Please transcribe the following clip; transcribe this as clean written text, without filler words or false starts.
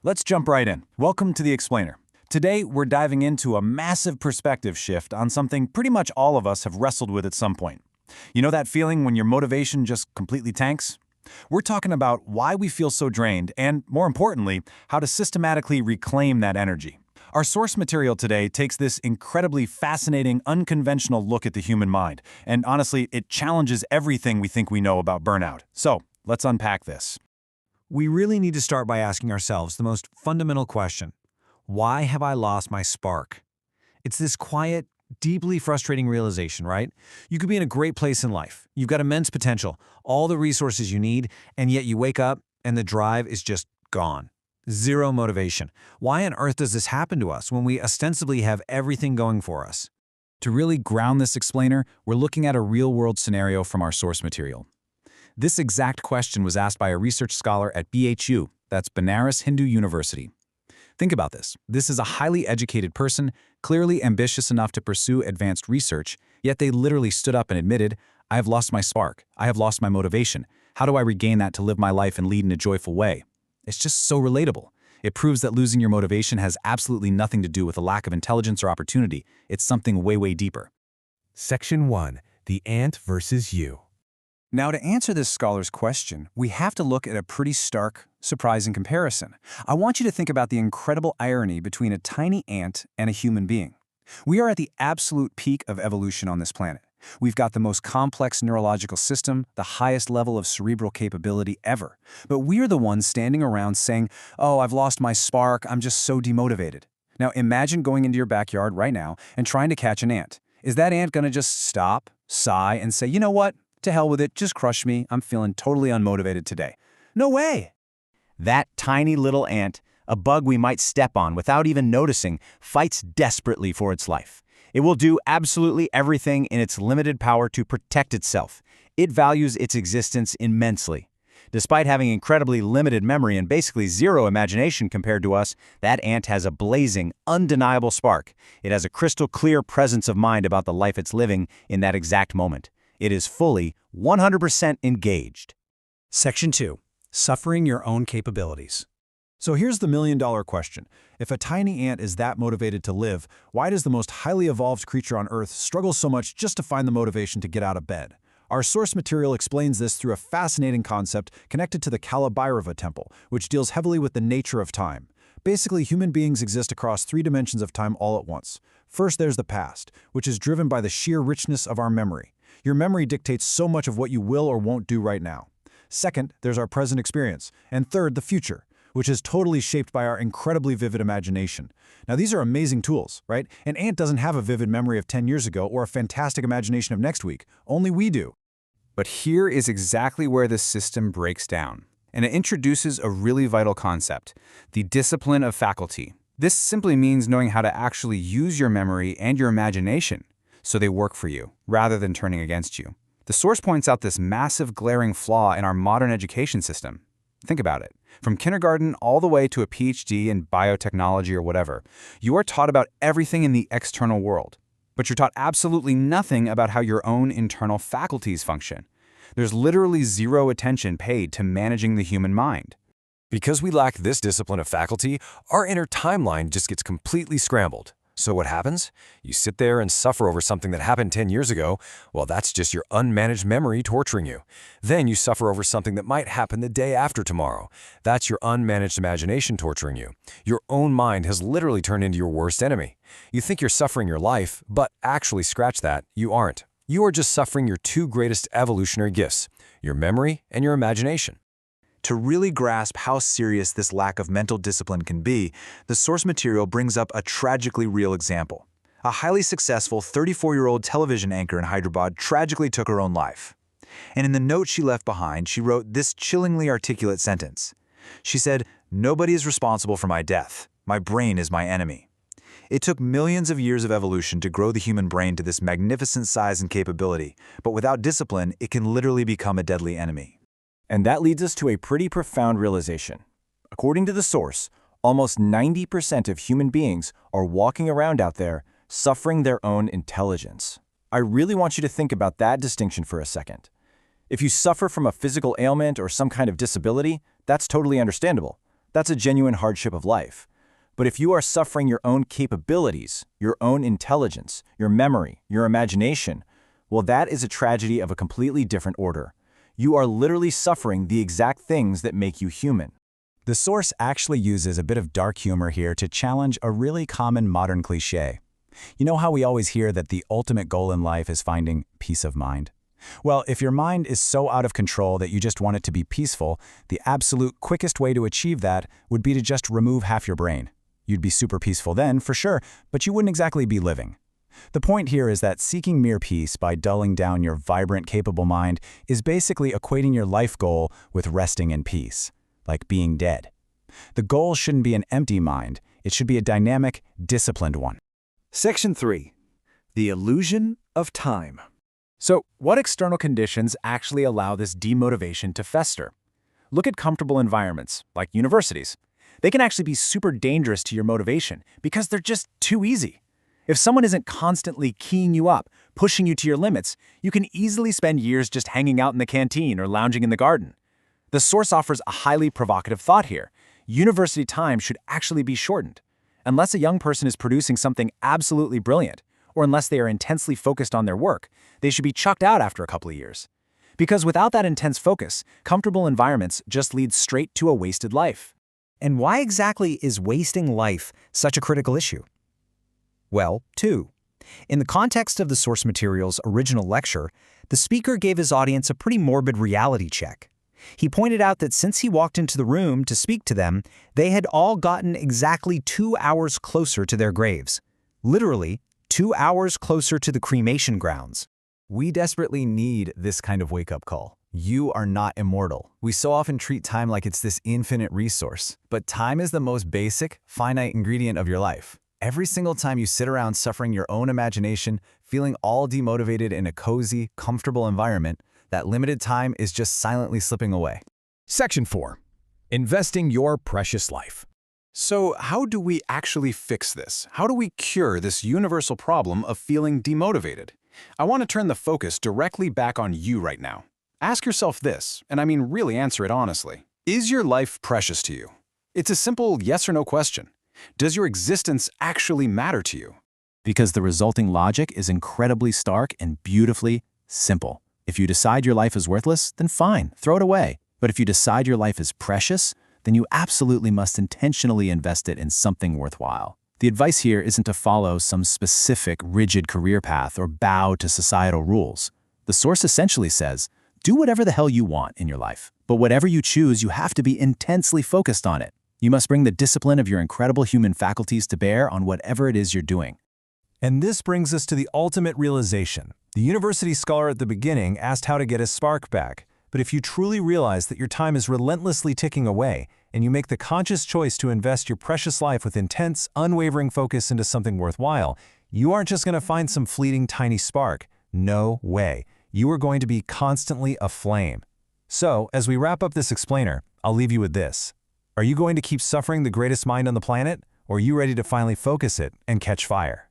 Let's jump right in. Welcome to The Explainer. Today, we're diving into a massive perspective shift on something pretty much all of us have wrestled with at some point. You know that feeling when your motivation just completely tanks? We're talking about why we feel so drained and, more importantly, how to systematically reclaim that energy. Our source material today takes this incredibly fascinating, unconventional look at the human mind, and honestly, it challenges everything we think we know about burnout. So, let's unpack this. We really need to start by asking ourselves the most fundamental question. Why have I lost my spark? It's this quiet, deeply frustrating realization, right? You could be in a great place in life. You've got immense potential, all the resources you need, and yet you wake up and the drive is just gone. Zero motivation. Why on earth does this happen to us when we ostensibly have everything going for us? To really ground this explainer, we're looking at a real-world scenario from our source material. This exact question was asked by a research scholar at BHU, that's Banaras Hindu University. Think about this. This is a highly educated person, clearly ambitious enough to pursue advanced research, yet they literally stood up and admitted, I have lost my spark, I have lost my motivation. How do I regain that to live my life and lead in a joyful way? It's just so relatable. It proves that losing your motivation has absolutely nothing to do with a lack of intelligence or opportunity. It's something way, way deeper. Section 1. The Ant versus You. Now, to answer this scholar's question, we have to look at a pretty stark, surprising comparison. I want you to think about the incredible irony between a tiny ant and a human being. We are at the absolute peak of evolution on this planet. We've got the most complex neurological system, the highest level of cerebral capability ever. But we are the ones standing around saying, oh, I've lost my spark, I'm just so demotivated. Now, imagine going into your backyard right now and trying to catch an ant. Is that ant going to just stop, sigh, and say, you know what? To hell with it, just crush me, I'm feeling totally unmotivated today. No way! That tiny little ant, a bug we might step on without even noticing, fights desperately for its life. It will do absolutely everything in its limited power to protect itself. It values its existence immensely. Despite having incredibly limited memory and basically zero imagination compared to us, that ant has a blazing, undeniable spark. It has a crystal clear presence of mind about the life it's living in that exact moment. It is fully, 100% engaged. Section 2. Suffering your own capabilities. So here's the million-dollar question. If a tiny ant is that motivated to live, why does the most highly evolved creature on Earth struggle so much just to find the motivation to get out of bed? Our source material explains this through a fascinating concept connected to the Kalabhairava temple, which deals heavily with the nature of time. Basically, human beings exist across 3 dimensions of time all at once. First, there's the past, which is driven by the sheer richness of our memory. Your memory dictates so much of what you will or won't do right now. Second, there's our present experience. And third, the future, which is totally shaped by our incredibly vivid imagination. Now, these are amazing tools, right? An ant doesn't have a vivid memory of 10 years ago or a fantastic imagination of next week. Only we do. But here is exactly where the system breaks down. And it introduces a really vital concept, the discipline of faculty. This simply means knowing how to actually use your memory and your imagination so they work for you, rather than turning against you. The source points out this massive glaring flaw in our modern education system. Think about it. From kindergarten all the way to a PhD in biotechnology or whatever, you are taught about everything in the external world. But you're taught absolutely nothing about how your own internal faculties function. There's literally zero attention paid to managing the human mind. Because we lack this discipline of faculty, our inner timeline just gets completely scrambled. So what happens? You sit there and suffer over something that happened 10 years ago. Well, that's just your unmanaged memory torturing you. Then you suffer over something that might happen the day after tomorrow. That's your unmanaged imagination torturing you. Your own mind has literally turned into your worst enemy. You think you're suffering your life, but actually scratch that, you aren't. You are just suffering your 2 greatest evolutionary gifts, your memory and your imagination. To really grasp how serious this lack of mental discipline can be, the source material brings up a tragically real example. A highly successful 34-year-old television anchor in Hyderabad tragically took her own life. And in the note she left behind, she wrote this chillingly articulate sentence. She said, "Nobody is responsible for my death. My brain is my enemy." It took millions of years of evolution to grow the human brain to this magnificent size and capability, but without discipline, it can literally become a deadly enemy. And that leads us to a pretty profound realization. According to the source, almost 90% of human beings are walking around out there suffering their own intelligence. I really want you to think about that distinction for a second. If you suffer from a physical ailment or some kind of disability, that's totally understandable. that's a genuine hardship of life. But if you are suffering your own capabilities, your own intelligence, your memory, your imagination, well, that is a tragedy of a completely different order. You are literally suffering the exact things that make you human. The source actually uses a bit of dark humor here to challenge a really common modern cliché. You know how we always hear that the ultimate goal in life is finding peace of mind? Well, if your mind is so out of control that you just want it to be peaceful, the absolute quickest way to achieve that would be to just remove half your brain. You'd be super peaceful then, for sure, but you wouldn't exactly be living. The point here is that seeking mere peace by dulling down your vibrant, capable mind is basically equating your life goal with resting in peace, like being dead. The goal shouldn't be an empty mind. It should be a dynamic, disciplined one. Section 3. The illusion of time. So, what external conditions actually allow this demotivation to fester? Look at comfortable environments, like universities. They can actually be super dangerous to your motivation because they're just too easy. If someone isn't constantly keying you up, pushing you to your limits, you can easily spend years just hanging out in the canteen or lounging in the garden. The source offers a highly provocative thought here. University time should actually be shortened. Unless a young person is producing something absolutely brilliant, or unless they are intensely focused on their work, they should be chucked out after a couple of years. Because without that intense focus, comfortable environments just lead straight to a wasted life. And why exactly is wasting life such a critical issue? Well, two. In the context of the source material's original lecture, the speaker gave his audience a pretty morbid reality check. He pointed out that since he walked into the room to speak to them, they had all gotten exactly 2 hours closer to their graves. Literally, 2 hours closer to the cremation grounds. We desperately need this kind of wake-up call. You are not immortal. We so often treat time like it's this infinite resource, but time is the most basic, finite ingredient of your life. Every single time you sit around suffering your own imagination, feeling all demotivated in a cozy, comfortable environment, that limited time is just silently slipping away. Section 4. Investing your precious life. So how do we actually fix this? How do we cure this universal problem of feeling demotivated? I want to turn the focus directly back on you right now. Ask yourself this, and I mean really answer it honestly. Is your life precious to you? It's a simple yes or no question. Does your existence actually matter to you? Because the resulting logic is incredibly stark and beautifully simple. If you decide your life is worthless, then fine, throw it away. But if you decide your life is precious, then you absolutely must intentionally invest it in something worthwhile. The advice here isn't to follow some specific, rigid career path or bow to societal rules. The source essentially says, do whatever the hell you want in your life. But whatever you choose, you have to be intensely focused on it. You must bring the discipline of your incredible human faculties to bear on whatever it is you're doing. And this brings us to the ultimate realization. The university scholar at the beginning asked how to get his spark back. But if you truly realize that your time is relentlessly ticking away, and you make the conscious choice to invest your precious life with intense, unwavering focus into something worthwhile, you aren't just going to find some fleeting tiny spark. No way. You are going to be constantly aflame. So, as we wrap up this explainer, I'll leave you with this. Are you going to keep suffering the greatest mind on the planet, or are you ready to finally focus it and catch fire?